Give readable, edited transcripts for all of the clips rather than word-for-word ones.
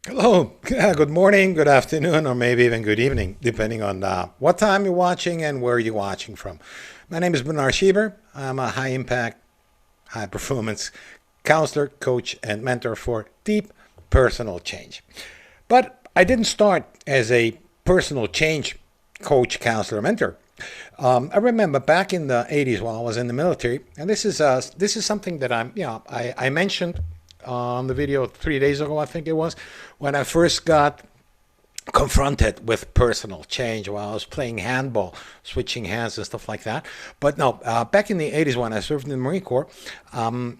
Hello, good morning, good afternoon, or maybe even good evening, depending on what time you're watching and where you're watching from. My name is Bernard Schieber. I'm a high impact, high performance counselor, coach, and mentor for deep personal change. But I didn't start as a personal change coach, counselor, mentor. I remember back in the 80s while I was in the military, and this is something that I mentioned on the video 3 days ago, I think it was, when I first got confronted with personal change while I was playing handball, switching hands and stuff like that. But no, back in the 80s when I served in the Marine Corps, I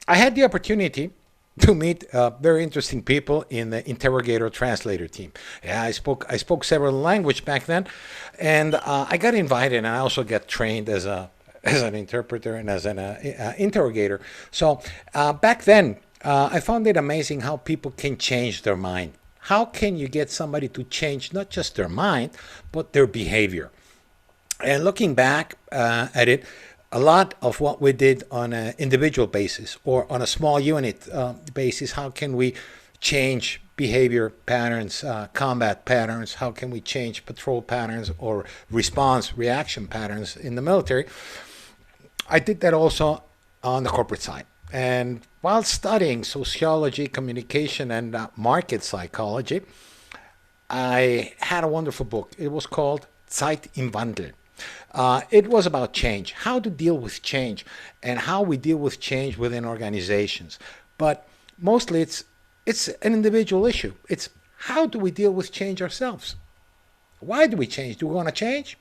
had the opportunity to meet very interesting people in the interrogator translator team. Yeah, I spoke several languages back then, and I got invited, and I also got trained as an interpreter and as an interrogator. So back then, I found it amazing how people can change their mind. How can you get somebody to change not just their mind, but their behavior? And looking back at it, a lot of what we did on an individual basis or on a small unit basis, how can we change behavior patterns, combat patterns? How can we change patrol patterns or response reaction patterns in the military? I did that also on the corporate side. And while studying sociology, communication, and market psychology, I had a wonderful book. It was called Zeit im Wandel. It was about change, how to deal with change, and how we deal with change within organizations. But mostly it's an individual issue. It's how do we deal with change ourselves? Why do we change? Do we want to change?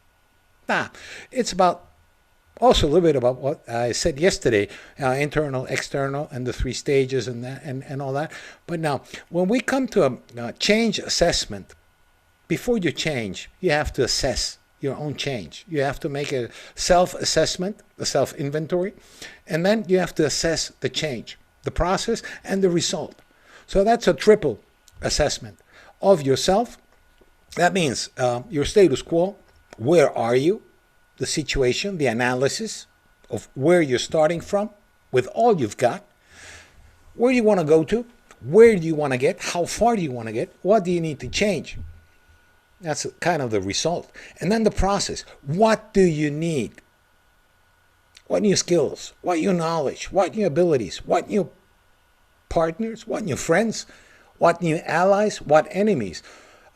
Nah, it's about also a little bit about what I said yesterday, internal, external, and the three stages and that, and all that. But now, when we come to a change assessment, before you change, you have to assess your own change. You have to make a self-assessment, a self-inventory, and then you have to assess the change, the process, and the result. So that's a triple assessment of yourself. That means your status quo, where are you, the situation, the analysis of where you're starting from with all you've got, where do you want to go to, where do you want to get, how far do you want to get, what do you need to change. That's kind of the result. And then the process. What do you need? What new skills? What new knowledge? What new abilities? What new partners? What new friends? What new allies? What enemies?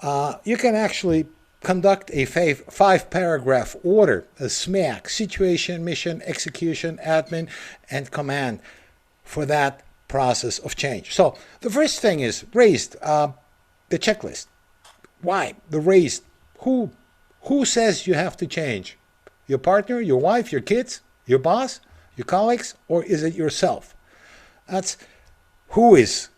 You can actually conduct a five paragraph order, a SMAC, situation, mission, execution, admin, and command for that process of change. So the first thing is raised the checklist. Why? The raised. Who says you have to change? Your partner, your wife, your kids, your boss, your colleagues, or is it yourself? That's who is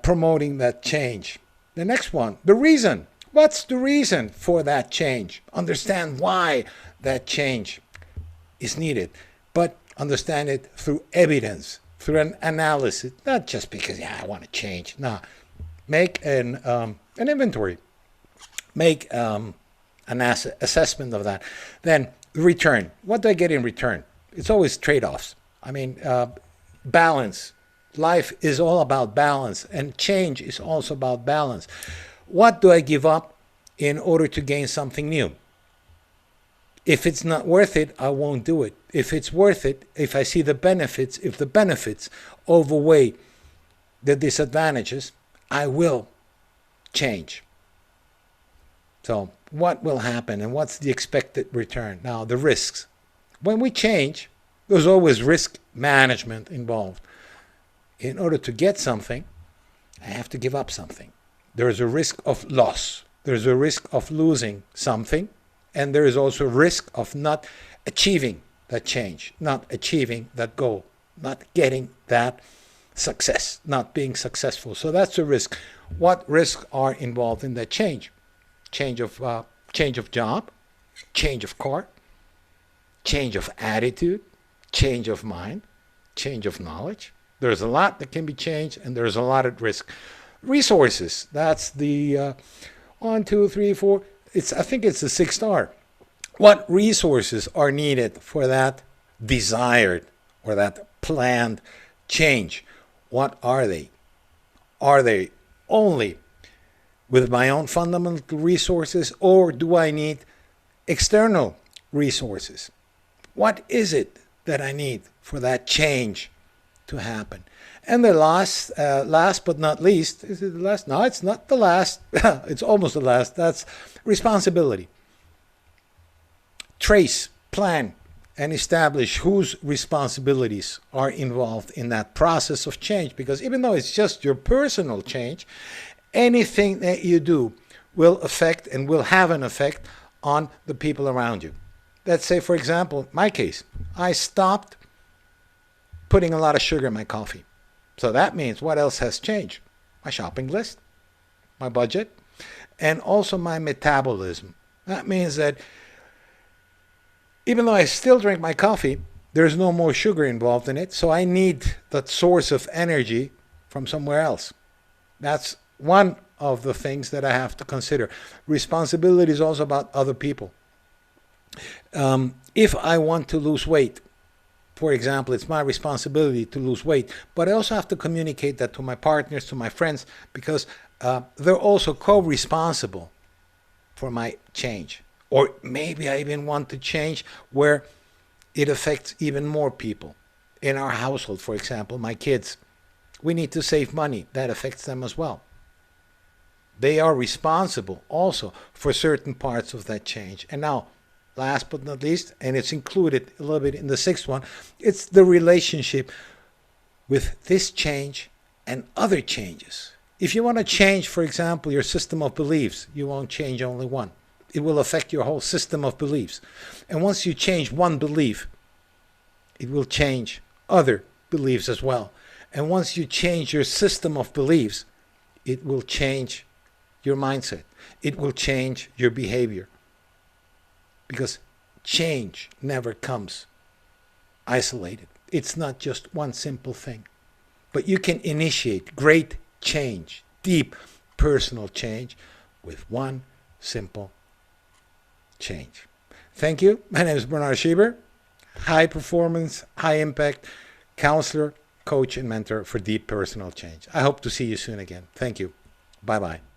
promoting that change. The next one, the reason. What's the reason for that change? Understand why that change is needed, but understand it through evidence, through an analysis, not just because I want to change. No, make an inventory, make an assessment of that. Then return. What do I get in return? It's always trade-offs. I mean, balance. Life is all about balance, and change is also about balance. What do I give up in order to gain something new? If it's not worth it, I won't do it. If it's worth it, if I see the benefits, if the benefits overweigh the disadvantages, I will change. So what will happen and what's the expected return? Now, the risks. When we change, there's always risk management involved. In order to get something, I have to give up something. There is a risk of loss. There's a risk of losing something. And there is also a risk of not achieving that change, not achieving that goal, not getting that success, not being successful. So that's a risk. What risks are involved in that change? Change of job, change of car, change of attitude, change of mind, change of knowledge. There's a lot that can be changed, and there's a lot at risk. Resources. That's the 1, 2, 3, 4. I think it's the sixth R. What resources are needed for that desired or that planned change? What are they? Are they only with my own fundamental resources, or do I need external resources? What is it that I need for that change to happen? And the last but not least, is it the last? No, it's not the last. It's almost the last. That's responsibility. Trace, plan, and establish whose responsibilities are involved in that process of change. Because even though it's just your personal change, anything that you do will affect and will have an effect on the people around you. Let's say, for example, my case, I stopped putting a lot of sugar in my coffee. So that means what else has changed? My shopping list, my budget, and also my metabolism. That means that even though I still drink my coffee, there's no more sugar involved in it, so I need that source of energy from somewhere else. That's one of the things that I have to consider. Responsibility is also about other people. If I want to lose weight, for example, it's my responsibility to lose weight, but I also have to communicate that to my partners, to my friends, because they're also co-responsible for my change. Or maybe I even want to change where it affects even more people. In our household, for example, my kids, we need to save money. That affects them as well. They are responsible also for certain parts of that change. And now, last but not least, and it's included a little bit in the sixth one, it's the relationship with this change and other changes. If you want to change, for example, your system of beliefs, you won't change only one. It will affect your whole system of beliefs. And once you change one belief, it will change other beliefs as well. And once you change your system of beliefs, it will change your mindset. It will change your behavior. Because change never comes isolated. It's not just one simple thing. But you can initiate great change, deep personal change, with one simple change. Thank you. My name is Bernard Schieber, high performance, high impact counselor, coach, and mentor for deep personal change. I hope to see you soon again. Thank you. Bye-bye.